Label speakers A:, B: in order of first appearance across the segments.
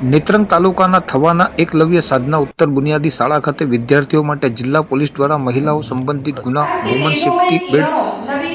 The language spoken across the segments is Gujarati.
A: નેત્રંગ તાલુકાના થવાના એકલવ્ય સાધના ઉત્તર બુનિયાદી શાળા ખાતે વિદ્યાર્થીઓ માટે જિલ્લા પોલીસ દ્વારા મહિલાઓ સંબંધિત ગુના, woman safety, bed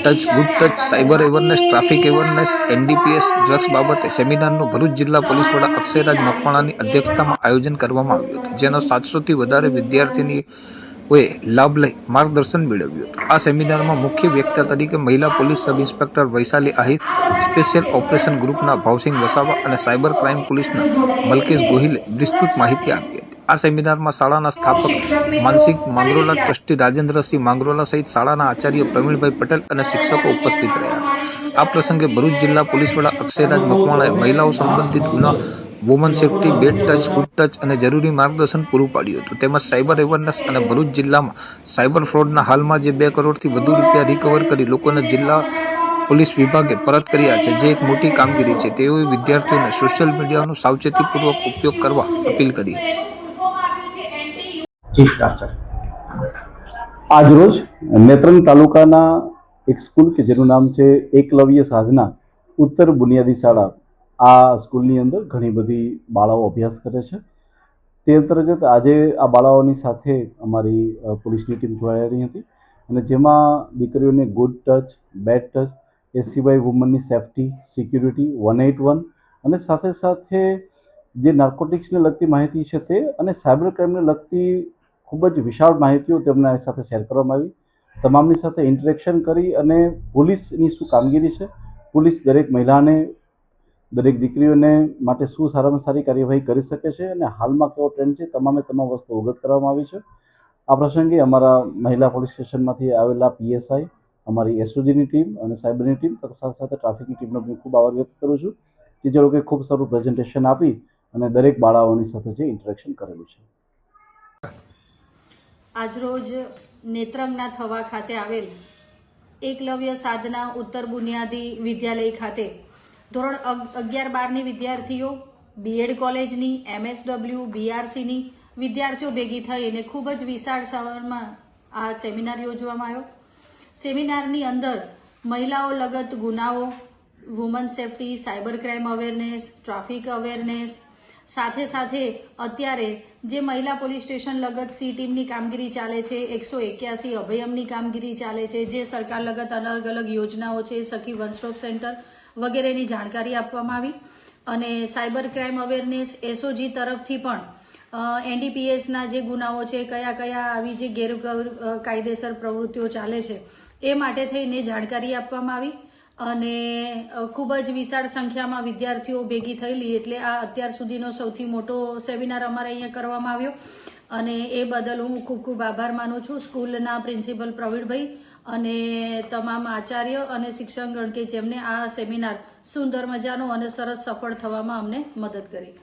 A: touch, good touch, cyber awareness, traffic awareness, NDPS, drugs બાબતે સેમિનારનું ભરૂચ જિલ્લા પોલીસ વડા અક્ષયરાજ મકવાણાની અધ્યક્ષતામાં આયોજન કરવામાં આવ્યું હતું, જેનો 700થી વધારે વિદ્યાર્થીનીઓએ લાભ લઈ માર્ગદર્શન મેળવ્યું હતું. આ સેમિનારમાં મુખ્ય વક્તા તરીકે મહિલા police sub inspector Vaishali Ahir, special operation ગ્રુપના ભાવસિંહ વસાવા અને સાયબર ક્રાઇમ પોલીસના મલકેશ ગોહિલે વિસ્તૃત માહિતી આપી હતી. આ સેમિનારમાં શાળાના સ્થાપક માનસિંહ માંગરોલા, ટ્રસ્ટી રાજેન્દ્રસિંહ માંગરોલા સહિત શાળાના આચાર્ય પ્રવીણભાઈ પટેલ અને શિક્ષકો ઉપસ્થિત રહ્યા હતા. આ પ્રસંગે ભરૂચ જિલ્લા પોલીસ વડા અક્ષયરાજ મકવાણાએ મહિલાઓ સંબંધિત ગુના, woman safety, bed touch, good touch અને જરૂરી માર્ગદર્શન પૂરું પાડ્યું હતું. તેમજ સાયબર અવેરનેસ અને ભરૂચ જિલ્લામાં સાયબર ફ્રોડના હાલમાં જે 2 કરોડથી વધુ રૂપિયા રિકવર કરી લોકોને જિલ્લા પોલીસ વિભાગે પરત કર્યા છે, જે એક મોટી કામગીરી છે. તેઓએ વિદ્યાર્થીઓને સોશિયલ મીડિયાનો સાવચેતીપૂર્વક ઉપયોગ કરવા અપીલ કરી હતી.
B: આજરોજ નેત્રંગ તાલુકાના એક સ્કૂલ કે જેનું નામ છે એકલવ્ય સાધના ઉત્તર બુનિયાદી શાળા, આ સ્કૂલની અંદર ઘણી બધી બાળાઓ અભ્યાસ કરે છે. તે અંતર્ગત આજે આ બાળાઓની સાથે અમારી પોલીસની ટીમ જોડાયેલી હતી અને જેમાં દીકરીઓને ગુડ ટચ, બેડ ટચ, એ સિવાય વુમનની સેફટી, સિક્યુરિટી, 181 અને સાથે સાથે જે નાર્કોટિક્સને લગતી માહિતી છે તે અને સાયબર ક્રાઇમને લગતી ખૂબ જ વિશાળ માહિતીઓ તેમના સાથે શેર કરવામાં આવી. તમામની સાથે ઇન્ટરેક્શન કરી અને પોલીસની શું કામગીરી છે, પોલીસ દરેક મહિલાને, દરેક દીકરીઓને માટે શું સારામાં સારી કાર્યવાહી કરી શકે છે અને હાલમાં કેવો ટ્રેન્ડ છે, તમામ વસ્તુ અવગત કરવામાં આવી છે. આ પ્રસંગે અમારા મહિલા પોલીસ સ્ટેશનમાંથી આવેલા પીએસઆઈ, અમારી એસઓજીની ટીમ અને સાયબરની ટીમ તથા સાથે સાથે ટ્રાફિકની ટીમનો પણ ખૂબ આભાર વ્યક્ત કરું છું કે જે લોકોએ ખૂબ સારું પ્રેઝન્ટેશન આપી અને દરેક બાળાઓની સાથે જે ઇન્ટરેક્શન કરેલું છે.
C: આજરોજ નેત્રંગના થવા ખાતે આવેલ એકલવ્ય સાધના ઉત્તર બુનિયાદી વિદ્યાલય ખાતે ધોરણ 11-12ની વિદ્યાર્થીઓ, બીએડ કોલેજની, એમએસડબલ્યુ, બીઆરસીની વિદ્યાર્થીઓ ભેગી થઈ અને ખૂબ જ વિશાળ સવારમાં આ સેમિનાર યોજવામાં આવ્યો. સેમિનારની અંદર મહિલાઓ લગત ગુનાઓ, woman safety, cyber crime awareness, traffic awareness, સાથે સાથે અત્યારે જે મહિલા પોલીસ સ્ટેશન લગત સી ટીમની કામગીરી ચાલે છે, 181 અભયમની કામગીરી ચાલે છે, જે સરકાર લગત અલગ અલગ યોજનાઓ છે, સખી વન સ્ટોપ સેન્ટર વગેરેની જાણકારી આપવામાં આવી. અને સાયબર ક્રાઇમ અવેરનેસ એસઓજી તરફથી પણ એનડીપીએસના જે ગુનાઓ છે, કયા કયા આવી જે ગેરકાયદેસર પ્રવૃત્તિઓ ચાલે છે એ માટે થઈને જાણકારી આપવામાં આવી. અને ખૂબ જ વિશાળ સંખ્યામાં વિદ્યાર્થીઓ ભેગી થયેલી, એટલે આ અત્યાર સુધીનો સૌથી મોટો સેમિનાર અમારે અહીંયા કરવામાં આવ્યો અને એ બદલ હું ખૂબ ખૂબ આભાર માનું છું સ્કૂલના પ્રિન્સિપલ પ્રવીણભાઈ અને તમામ આચાર્ય અને શિક્ષકગણ કે જેમને આ સેમિનાર સુંદર મજાનો અને સરસ સફળ થવામાં અમને મદદ કરી.